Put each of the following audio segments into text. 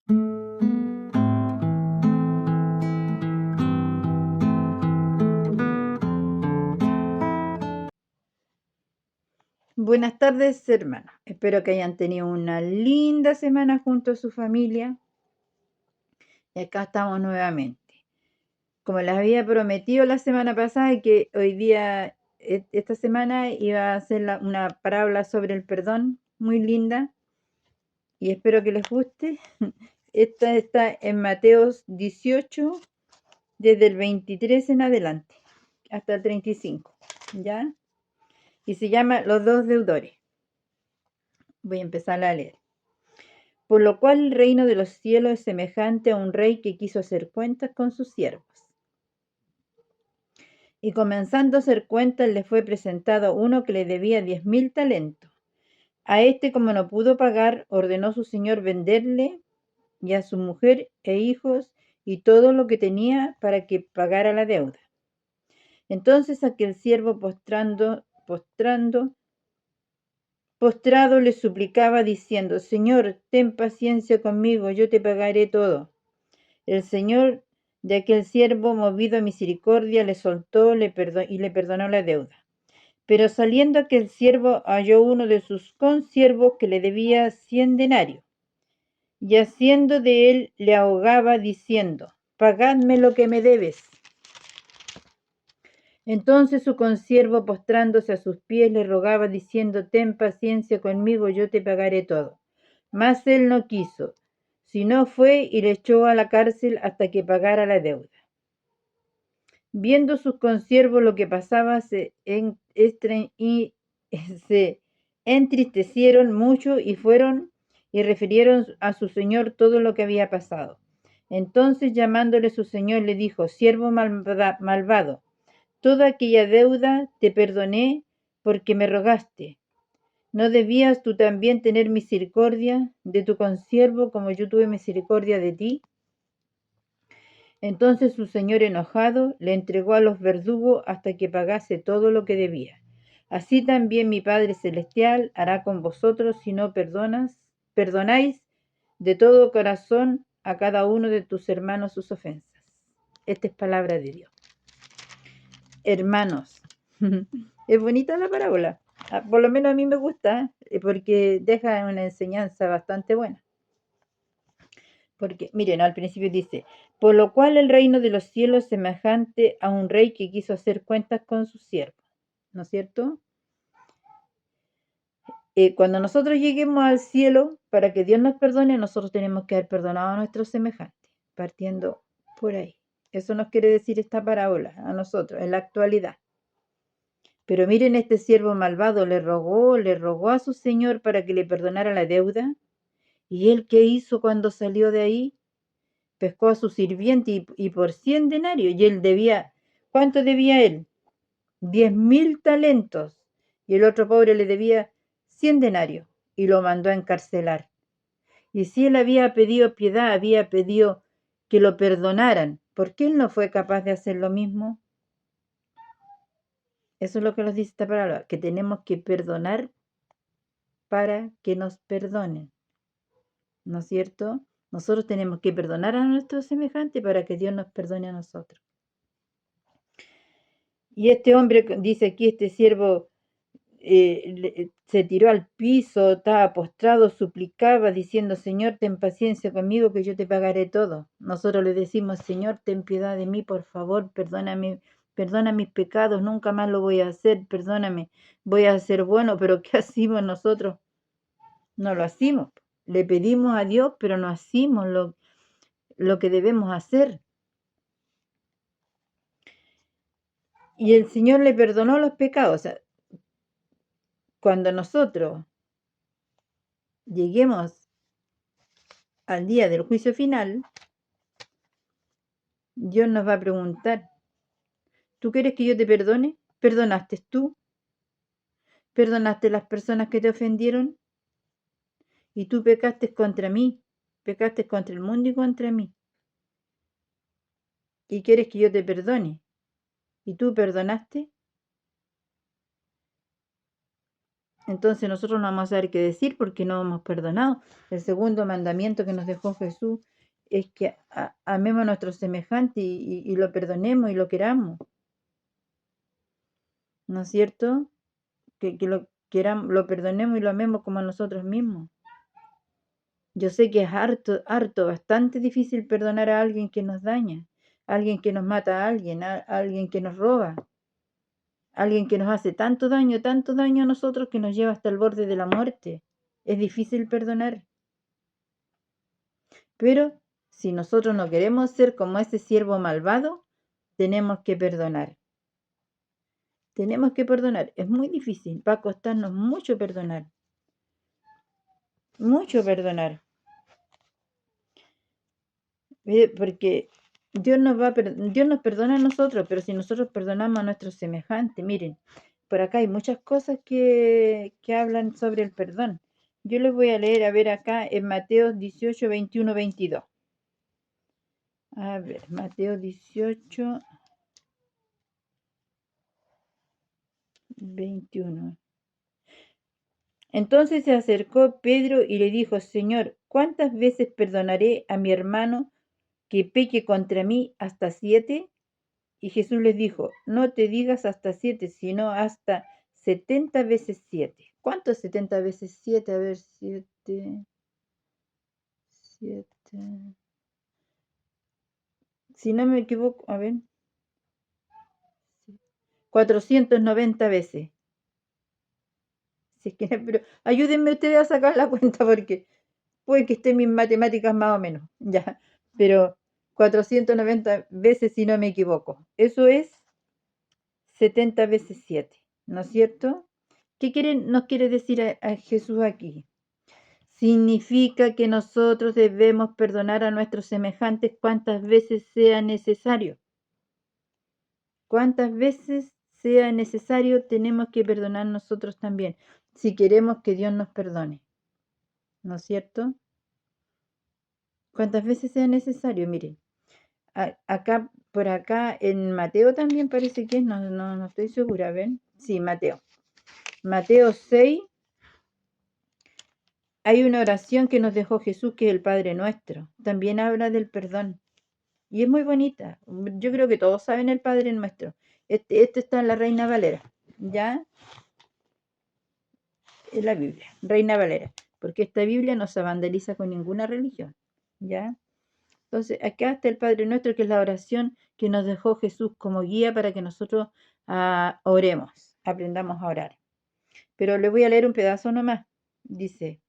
Buenas tardes, hermanos. Espero que hayan tenido una linda semana junto a su familia. Y acá estamos nuevamente. Como les había prometido la semana pasada, que hoy día, esta semana, iba a hacer una parábola sobre el perdón, muy linda. Y espero que les guste. Esta está en Mateos 18, desde el 23 en adelante, hasta el 35. ¿Ya? Y se llama Los dos deudores. Voy a empezar a leer. Por lo cual el reino de los cielos es semejante a un rey que quiso hacer cuentas con sus siervos. Y comenzando a hacer cuentas, le fue presentado uno que le debía 10.000 talentos. A este, como no pudo pagar, ordenó su señor venderle y a su mujer e hijos y todo lo que tenía para que pagara la deuda. Entonces aquel siervo postrado le suplicaba diciendo: Señor, ten paciencia conmigo, yo te pagaré todo. El señor de aquel siervo, movido a misericordia, le soltó y le perdonó la deuda. Pero saliendo aquel siervo, halló uno de sus consiervos que le debía 100 denarios, y haciendo de él, le ahogaba, diciendo: Pagadme lo que me debes. Entonces su consiervo, postrándose a sus pies, le rogaba, diciendo: Ten paciencia conmigo, yo te pagaré todo. Mas él no quiso, sino fue y le echó a la cárcel hasta que pagara la deuda. Viendo sus consiervos lo que pasaba, se entristecieron mucho y fueron y refirieron a su señor todo lo que había pasado. Entonces, llamándole su señor, le dijo: Siervo malvado, toda aquella deuda te perdoné porque me rogaste. ¿No debías tú también tener misericordia de tu consiervo como yo tuve misericordia de ti? Entonces su señor, enojado, le entregó a los verdugos hasta que pagase todo lo que debía. Así también mi Padre Celestial hará con vosotros si no perdonáis de todo corazón a cada uno de tus hermanos sus ofensas. Esta es palabra de Dios. Hermanos, es bonita la parábola. Por lo menos a mí me gusta, porque deja una enseñanza bastante buena. Porque, miren, al principio dice: por lo cual el reino de los cielos es semejante a un rey que quiso hacer cuentas con sus siervos. ¿No es cierto? Cuando nosotros lleguemos al cielo, para que Dios nos perdone, nosotros tenemos que haber perdonado a nuestros semejantes, partiendo por ahí. Eso nos quiere decir esta parábola a nosotros, en la actualidad. Pero miren, este siervo malvado le rogó a su señor para que le perdonara la deuda. ¿Y él qué hizo cuando salió de ahí? Pescó a su sirviente y por 100 denarios. Y él debía, ¿cuánto debía él? 10.000 talentos. Y el otro pobre le debía 100 denarios y lo mandó a encarcelar. Y si él había pedido piedad, había pedido que lo perdonaran, ¿por qué él no fue capaz de hacer lo mismo? Eso es lo que nos dice esta palabra, que tenemos que perdonar para que nos perdonen. ¿No es cierto? Nosotros tenemos que perdonar a nuestros semejantes para que Dios nos perdone a nosotros. Y este hombre, dice aquí, este siervo, se tiró al piso, estaba postrado, suplicaba, diciendo: Señor, ten paciencia conmigo, que yo te pagaré todo. Nosotros le decimos: Señor, ten piedad de mí, por favor, perdóname, perdona mis pecados, nunca más lo voy a hacer, perdóname, voy a ser bueno. Pero ¿qué hacemos nosotros? No lo hacemos. Le pedimos a Dios, pero no hacemos lo que debemos hacer. Y el Señor le perdonó los pecados. O sea, cuando nosotros lleguemos al día del juicio final, Dios nos va a preguntar: ¿tú quieres que yo te perdone? ¿Perdonaste tú? ¿Perdonaste las personas que te ofendieron? Y tú pecaste contra mí, pecaste contra el mundo y contra mí. ¿Y quieres que yo te perdone? ¿Y tú perdonaste? Entonces nosotros no vamos a saber qué decir porque no hemos perdonado. El segundo mandamiento que nos dejó Jesús es que amemos a nuestro semejante y lo perdonemos y lo queramos, ¿no es cierto? Que lo queramos, lo perdonemos y lo amemos como a nosotros mismos. Yo sé que es harto, bastante difícil perdonar a alguien que nos daña, a alguien que nos mata a alguien, a alguien que nos roba, a alguien que nos hace tanto daño a nosotros que nos lleva hasta el borde de la muerte. Es difícil perdonar. Pero si nosotros no queremos ser como ese siervo malvado, tenemos que perdonar. Tenemos que perdonar. Es muy difícil. Va a costarnos mucho perdonar. Mucho perdonar. Porque Dios nos perdona a nosotros, pero si nosotros perdonamos a nuestros semejantes, miren, por acá hay muchas cosas que hablan sobre el perdón. Yo les voy a leer, a ver acá en Mateo 18, 21, 22. A ver, Mateo 18, 21. Entonces se acercó Pedro y le dijo, Señor, ¿cuántas veces perdonaré a mi hermano que peque contra mí? ¿Hasta 7? Y Jesús les dijo, no te digas hasta 7, sino hasta 70 veces 7. ¿Cuánto es 70 veces 7? A ver, 7, 7. Si no me equivoco, a ver, 490 veces. Si es que, pero ayúdenme ustedes a sacar la cuenta porque puede que estén mis matemáticas más o menos, ya, pero 490 veces si no me equivoco. Eso es 70 veces 7, ¿no es cierto? Nos quiere decir a Jesús aquí? Significa que nosotros debemos perdonar a nuestros semejantes cuantas veces sea necesario. Cuantas veces sea necesario tenemos que perdonar nosotros también, si queremos que Dios nos perdone, ¿no es cierto? Cuantas veces sea necesario, miren. Acá, por acá, en Mateo también parece que es, no estoy segura, ¿ven? Sí, Mateo. Mateo 6, hay una oración que nos dejó Jesús, que es el Padre Nuestro. También habla del perdón. Y es muy bonita. Yo creo que todos saben el Padre Nuestro. Este está en la Reina Valera, ¿ya? En la Biblia, Reina Valera. Porque esta Biblia no se vandaliza con ninguna religión, ¿ya? Entonces, acá está el Padre Nuestro, que es la oración que nos dejó Jesús como guía para que nosotros oremos, aprendamos a orar. Pero le voy a leer un pedazo nomás. Dice,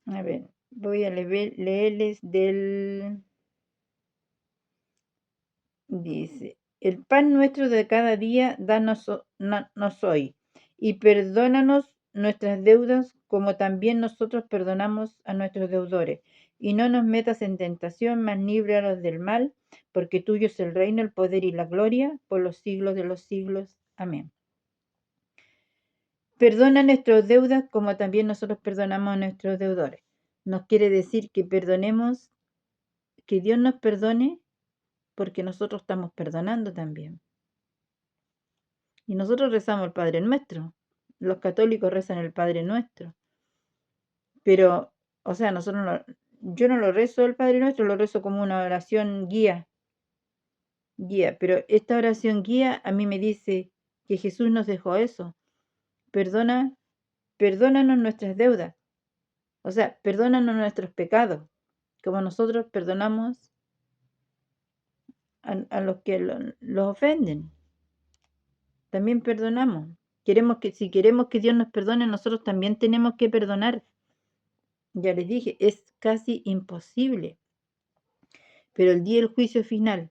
a ver, voy a leerles del... Dice, el pan nuestro de cada día, danos hoy, y perdónanos nuestras deudas como también nosotros perdonamos a nuestros deudores. Y no nos metas en tentación, mas líbranos del mal, porque tuyo es el reino, el poder y la gloria, por los siglos de los siglos. Amén. Perdona nuestras deudas como también nosotros perdonamos a nuestros deudores. Nos quiere decir que perdonemos, que Dios nos perdone, porque nosotros estamos perdonando también. Y nosotros rezamos el Padre Nuestro. Los católicos rezan el Padre Nuestro. Pero, o sea, yo no lo rezo el Padre Nuestro, lo rezo como una oración guía. Pero esta oración guía a mí me dice que Jesús nos dejó eso. Perdónanos nuestras deudas. O sea, perdónanos nuestros pecados, como nosotros perdonamos a los que los ofenden. También perdonamos. Si queremos que Dios nos perdone, nosotros también tenemos que perdonar. Ya les dije, es casi imposible. Pero el día del juicio final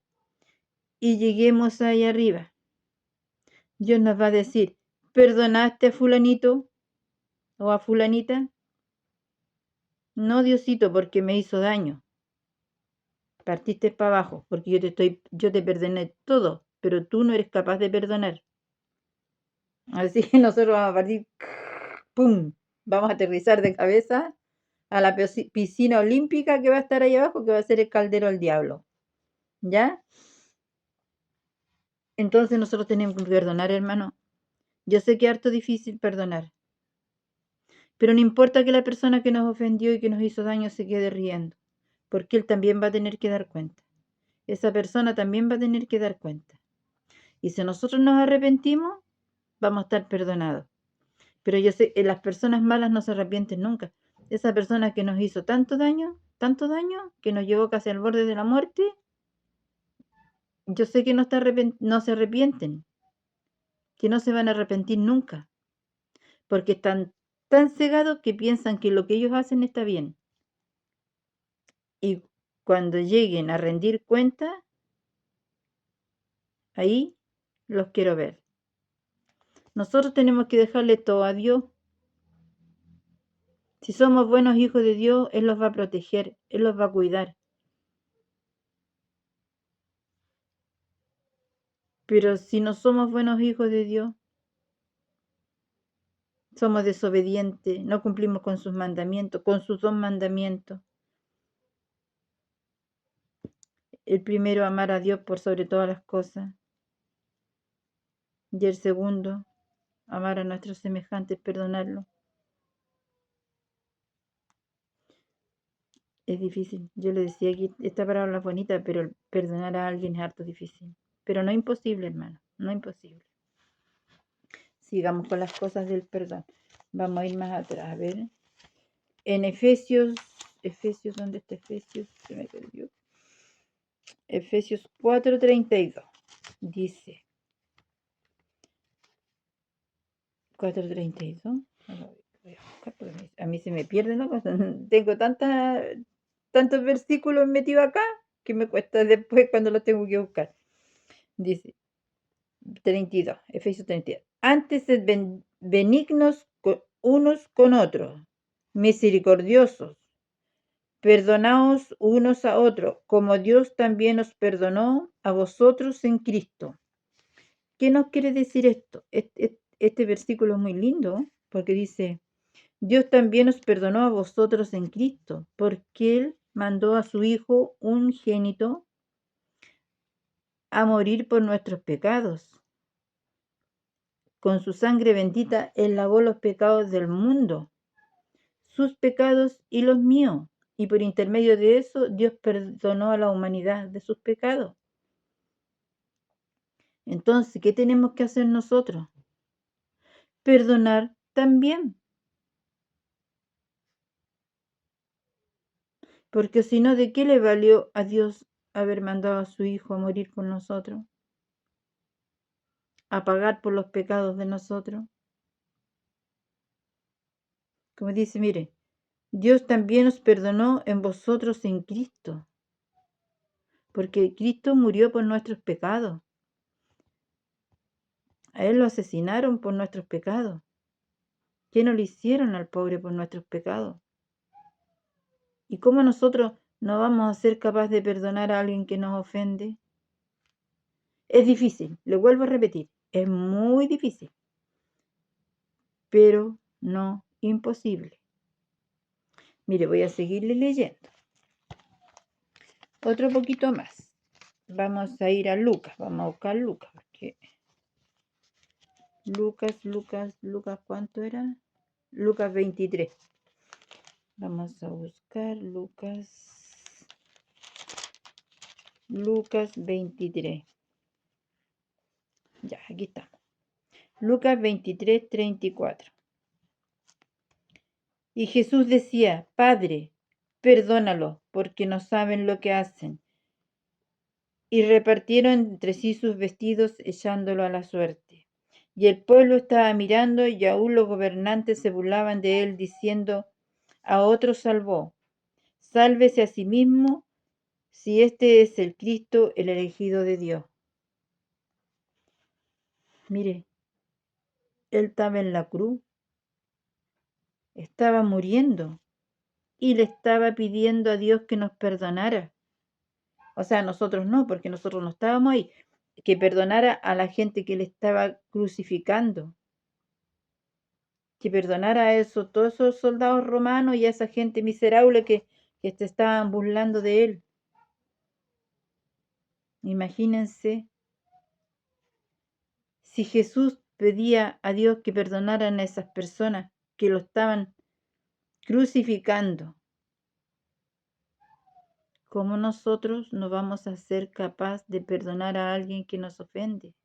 y lleguemos ahí arriba, Dios nos va a decir, ¿perdonaste a fulanito o a fulanita? No, Diosito, porque me hizo daño. Partiste para abajo, porque yo te perdoné todo, pero tú no eres capaz de perdonar. Así que nosotros vamos a partir, ¡pum! Vamos a aterrizar de cabeza a la piscina olímpica que va a estar ahí abajo, que va a ser el caldero del diablo. ¿Ya? Entonces nosotros tenemos que perdonar, hermano. Yo sé que es harto difícil perdonar, pero no importa que la persona que nos ofendió y que nos hizo daño se quede riendo, porque él también va a tener que dar cuenta. Esa persona también va a tener que dar cuenta. Y si nosotros nos arrepentimos, vamos a estar perdonados. Pero yo sé que las personas malas no se arrepienten nunca. Esa persona que nos hizo tanto daño, que nos llevó casi al borde de la muerte, yo sé que no se arrepienten, que no se van a arrepentir nunca, porque están tan cegados que piensan que lo que ellos hacen está bien. Y cuando lleguen a rendir cuenta, ahí los quiero ver. Nosotros tenemos que dejarle todo a Dios. Si somos buenos hijos de Dios, Él los va a proteger, Él los va a cuidar. Pero si no somos buenos hijos de Dios, somos desobedientes, no cumplimos con sus mandamientos, con sus 2 mandamientos. El primero, amar a Dios por sobre todas las cosas. Y el segundo, amar a nuestros semejantes, perdonarlos. Es difícil. Yo le decía que esta palabra es bonita, pero perdonar a alguien es harto difícil. Pero no imposible, hermano, no imposible. Sigamos con las cosas del perdón. Vamos a ir más atrás, a ver. En Efesios, ¿dónde está Efesios? Se me perdió. Efesios 4:32. Dice, 4:32. Voy a buscar porque a mí se me pierden las cosas. Tengo tantos versículos metidos acá que me cuesta después cuando los tengo que buscar. Dice 32, Efesios 32. Antes sed benignos unos con otros, misericordiosos, perdonaos unos a otros, como Dios también os perdonó a vosotros en Cristo. ¿Qué nos quiere decir esto? Este versículo es muy lindo porque dice, Dios también os perdonó a vosotros en Cristo, porque Él mandó a su Hijo unigénito a morir por nuestros pecados. Con su sangre bendita, Él lavó los pecados del mundo, sus pecados y los míos. Y por intermedio de eso, Dios perdonó a la humanidad de sus pecados. Entonces, ¿qué tenemos que hacer nosotros? Perdonar también. Porque si no, ¿de qué le valió a Dios haber mandado a su Hijo a morir por nosotros? A pagar por los pecados de nosotros. Como dice, mire, Dios también os perdonó en vosotros en Cristo, porque Cristo murió por nuestros pecados. A Él lo asesinaron por nuestros pecados. ¿Qué no le hicieron al pobre por nuestros pecados? ¿Y cómo nosotros no vamos a ser capaces de perdonar a alguien que nos ofende? Es difícil, le vuelvo a repetir, es muy difícil, pero no imposible. Mire, voy a seguirle leyendo. Otro poquito más. Vamos a ir a Lucas, vamos a buscar Lucas, porque Lucas, ¿cuánto era? Lucas 23. Vamos a buscar Lucas 23. Ya, aquí estamos. Lucas 23, 34. Y Jesús decía, Padre, perdónalo, porque no saben lo que hacen. Y repartieron entre sí sus vestidos, echándolo a la suerte. Y el pueblo estaba mirando, y aún los gobernantes se burlaban de él, diciendo, a otro salvó, sálvese a sí mismo, si este es el Cristo, el elegido de Dios. Mire, él estaba en la cruz, estaba muriendo, y le estaba pidiendo a Dios que nos perdonara. O sea, nosotros no, porque nosotros no estábamos ahí, que perdonara a la gente que le estaba crucificando, que perdonara a todos esos soldados romanos y a esa gente miserable que se estaban burlando de él. Imagínense, si Jesús pedía a Dios que perdonaran a esas personas que lo estaban crucificando, ¿cómo nosotros no vamos a ser capaces de perdonar a alguien que nos ofende?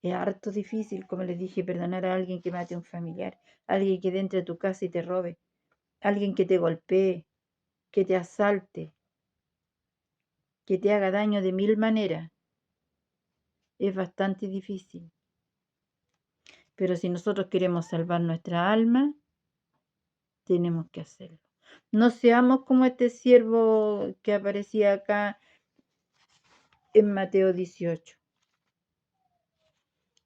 Es harto difícil, como les dije, perdonar a alguien que mate a un familiar, alguien que entre a tu casa y te robe, alguien que te golpee, que te asalte, que te haga daño de 1000 maneras. Es bastante difícil. Pero si nosotros queremos salvar nuestra alma, tenemos que hacerlo. No seamos como este siervo que aparecía acá en Mateo 18,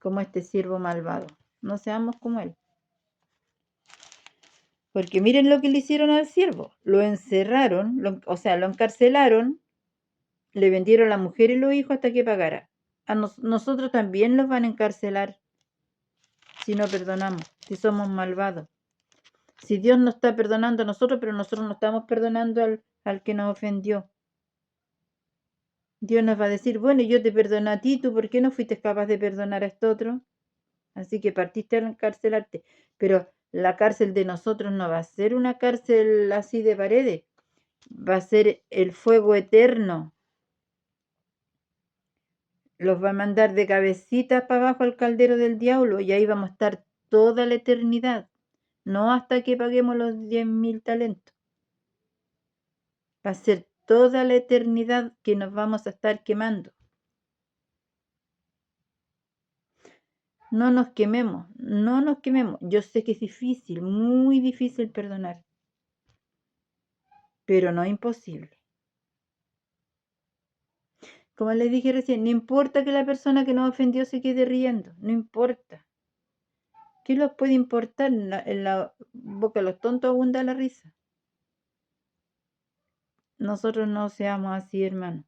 como este siervo malvado. No seamos como él. Porque miren lo que le hicieron al siervo. Lo encerraron, lo encarcelaron, le vendieron la mujer y los hijos hasta que pagara. A nosotros también los van a encarcelar si no perdonamos, si somos malvados. Si Dios nos está perdonando a nosotros, pero nosotros no estamos perdonando al que nos ofendió. Dios nos va a decir, bueno, yo te perdono a ti, ¿tú por qué no fuiste capaz de perdonar a este otro? Así que partiste a encarcelarte. Pero la cárcel de nosotros no va a ser una cárcel así de paredes, va a ser el fuego eterno. Los va a mandar de cabecita para abajo al caldero del diablo y ahí vamos a estar toda la eternidad, no hasta que paguemos los 10.000 talentos. Va a ser toda la eternidad que nos vamos a estar quemando. No nos quememos, no nos quememos. Yo sé que es difícil, muy difícil perdonar, pero no imposible. Como les dije recién, no importa que la persona que nos ofendió se quede riendo, no importa. ¿Qué les puede importar? En la boca de los tontos abunda la risa. Nosotros no seamos así, hermano.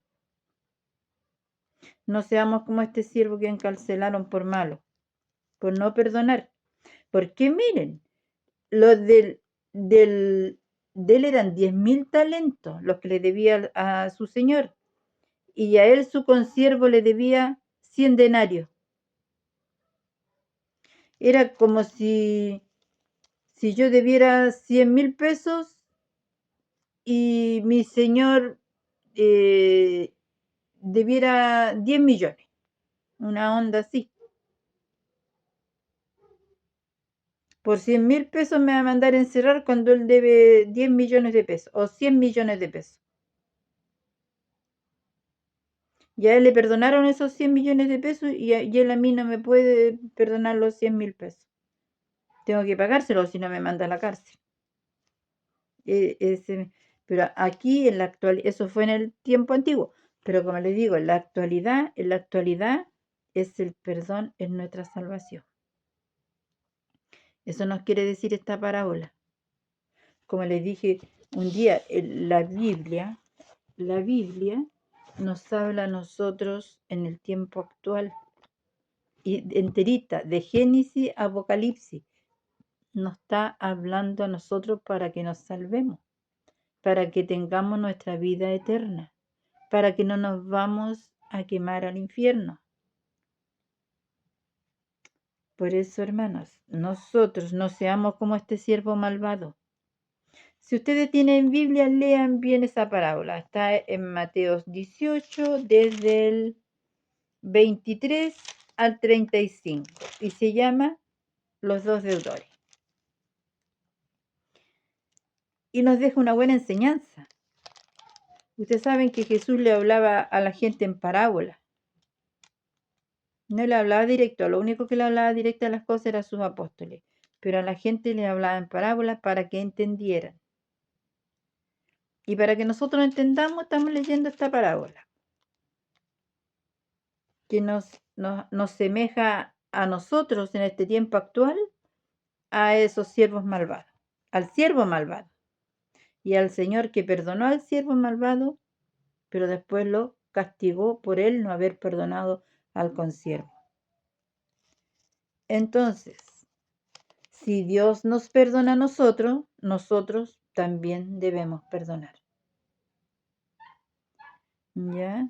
No seamos como este siervo que encarcelaron por malo, por no perdonar. Porque miren, los de él eran 10.000 talentos los que le debía a su señor. Y a él su consiervo le debía 100 denarios. Era como si yo debiera 100.000 pesos y mi señor debiera 10 millones. Una onda así. Por 100.000 pesos me va a mandar a encerrar cuando él debe 10 millones de pesos o 100 millones de pesos. Ya él le perdonaron esos 100 millones de pesos y él a mí no me puede perdonar los 100.000 pesos. Tengo que pagárselo si no me manda a la cárcel. Pero aquí en la actualidad, eso fue en el tiempo antiguo, pero como les digo, en la actualidad es el perdón en nuestra salvación. Eso nos quiere decir esta parábola. Como les dije un día, la Biblia nos habla a nosotros en el tiempo actual, y enterita, de Génesis a Apocalipsis, nos está hablando a nosotros para que nos salvemos, para que tengamos nuestra vida eterna, para que no nos vamos a quemar al infierno. Por eso, hermanos, nosotros no seamos como este siervo malvado. Si ustedes tienen Biblia, lean bien esa parábola. Está en Mateo 18, desde el 23 al 35, y se llama Los dos deudores. Y nos deja una buena enseñanza. Ustedes saben que Jesús le hablaba a la gente en parábola. No le hablaba directo, lo único que le hablaba directo a las cosas eran sus apóstoles, pero a la gente le hablaba en parábolas para que entendieran. Y para que nosotros entendamos, estamos leyendo esta parábola, que nos semeja a nosotros en este tiempo actual, a esos siervos malvados, al siervo malvado, y al Señor que perdonó al siervo malvado, pero después lo castigó por él no haber perdonado al consiervo. Entonces, si Dios nos perdona a nosotros, nosotros también debemos perdonar. ¿Ya?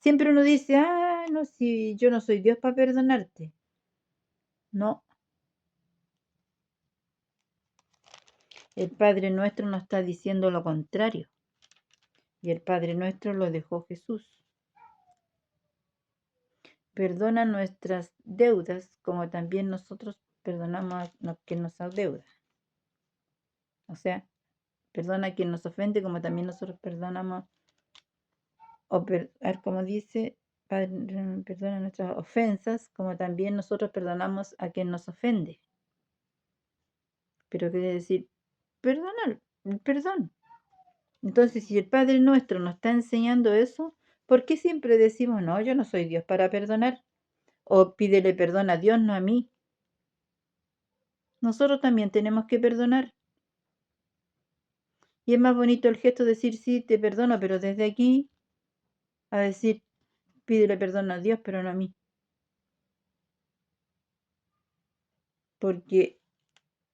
Siempre uno dice, ah, no, si yo no soy Dios para perdonarte. No, el Padre Nuestro nos está diciendo lo contrario. Y el Padre Nuestro lo dejó Jesús. Perdona nuestras deudas como también nosotros perdonamos a los que nos adeudan. O sea, perdona a quien nos ofende como también nosotros perdonamos. A ver como dice, perdona nuestras ofensas como también nosotros perdonamos a quien nos ofende. Pero quiere decir, perdonar, perdón. Entonces, si el Padre Nuestro nos está enseñando eso, ¿por qué siempre decimos, no, yo no soy Dios para perdonar? O pídele perdón a Dios, no a mí. Nosotros también tenemos que perdonar. Y es más bonito el gesto de decir, sí, te perdono, pero desde aquí, a decir, pídele perdón a Dios, pero no a mí. Porque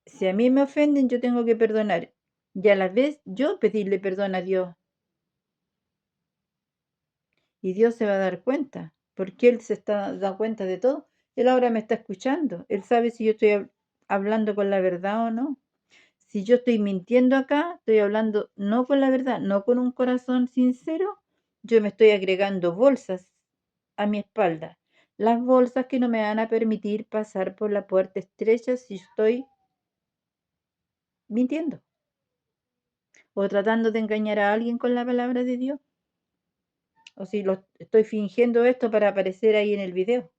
si a mí me ofenden, yo tengo que perdonar. Y a la vez, yo pedirle perdón a Dios. Y Dios se va a dar cuenta, porque Él se está dando cuenta de todo. Él ahora me está escuchando. Él sabe si yo estoy hablando con la verdad o no. Si yo estoy mintiendo acá, estoy hablando no con la verdad, no con un corazón sincero, yo me estoy agregando bolsas a mi espalda. Las bolsas que no me van a permitir pasar por la puerta estrecha si estoy mintiendo o tratando de engañar a alguien con la palabra de Dios. O si lo estoy fingiendo esto para aparecer ahí en el video,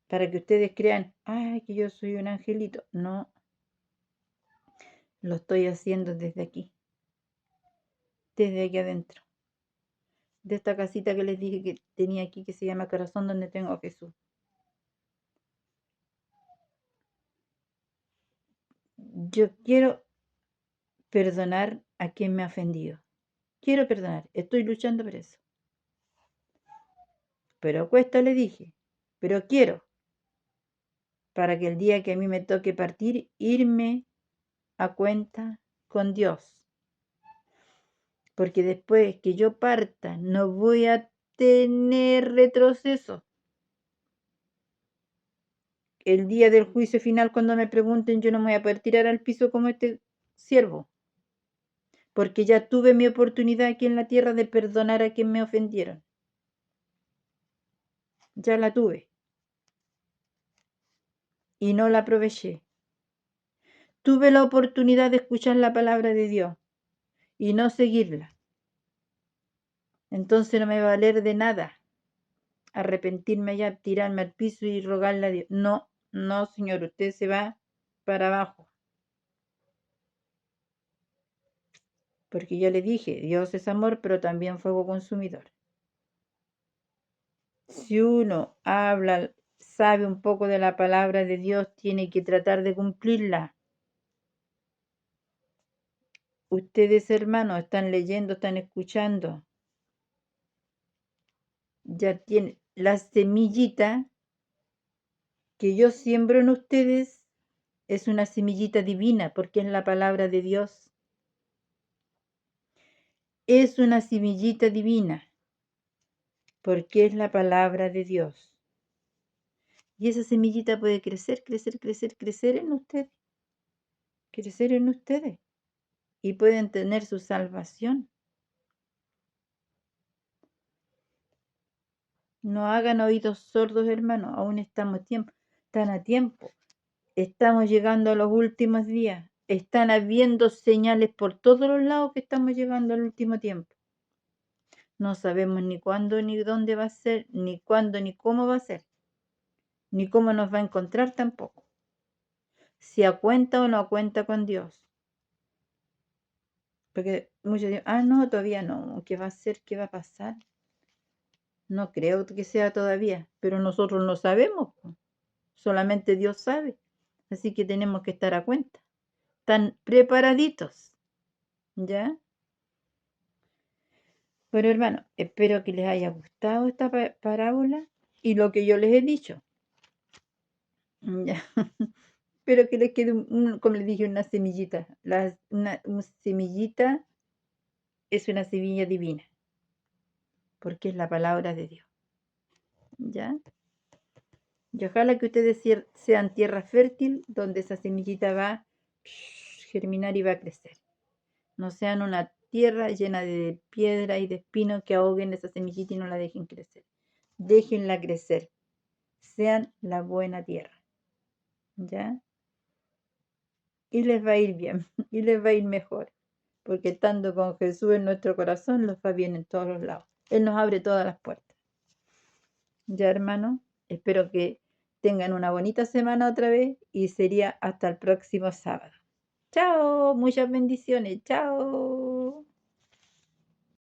para que ustedes crean, ay, que yo soy un angelito. No, lo estoy haciendo desde aquí adentro, de esta casita que les dije que tenía aquí, que se llama Corazón, donde tengo a Jesús. Yo quiero perdonar a quien me ha ofendido. Quiero perdonar, estoy luchando por eso. Pero cuesta, le dije, pero quiero, para que el día que a mí me toque partir, irme a cuenta con Dios. Porque después que yo parta, no voy a tener retroceso. El día del juicio final, cuando me pregunten, yo no me voy a poder tirar al piso como este siervo. Porque ya tuve mi oportunidad aquí en la tierra de perdonar a quien me ofendieron. Ya la tuve. Y no la aproveché. Tuve la oportunidad de escuchar la palabra de Dios y no seguirla. Entonces no me va a valer de nada arrepentirme ya, tirarme al piso y rogarle a Dios. No, no, Señor, usted se va para abajo. Porque yo le dije, Dios es amor, pero también fuego consumidor. Si uno habla, sabe un poco de la palabra de Dios, tiene que tratar de cumplirla. Ustedes, hermanos, están leyendo, están escuchando. Ya tienen la semillita que yo siembro en ustedes, es una semillita divina, porque es la palabra de Dios. Es una semillita divina, porque es la palabra de Dios. Y esa semillita puede crecer, crecer, crecer, crecer en ustedes. Crecer en ustedes. Y pueden tener su salvación. No hagan oídos sordos, hermanos. Aún estamos tan a tiempo. Estamos llegando a los últimos días. Están habiendo señales por todos los lados que estamos llegando al último tiempo. No sabemos ni cuándo ni dónde va a ser, ni cuándo ni cómo va a ser, ni cómo nos va a encontrar tampoco. Si a cuenta o no a cuenta con Dios. Porque muchos dicen, no, todavía no. ¿Qué va a ser? ¿Qué va a pasar? No creo que sea todavía, pero nosotros no sabemos. Solamente Dios sabe. Así que tenemos que estar a cuenta. Están preparaditos. ¿Ya? Bueno, hermano, espero que les haya gustado esta parábola y lo que yo les he dicho. Ya. Espero que les quede, como les dije, una semillita. Una semillita es una semilla divina. porque es la palabra de Dios. ¿Ya? Y ojalá que ustedes sean tierra fértil donde esa semillita va a germinar y va a crecer. No sean una tierra llena de piedra y de espinos que ahoguen esa semillita y no la dejen crecer. Déjenla crecer. Sean la buena tierra. ¿Ya? Y les va a ir bien, y les va a ir mejor. Porque estando con Jesús en nuestro corazón, nos va bien en todos los lados. Él nos abre todas las puertas. Ya, hermano, espero que tengan una bonita semana otra vez y sería hasta el próximo sábado. Chao, muchas bendiciones, chao.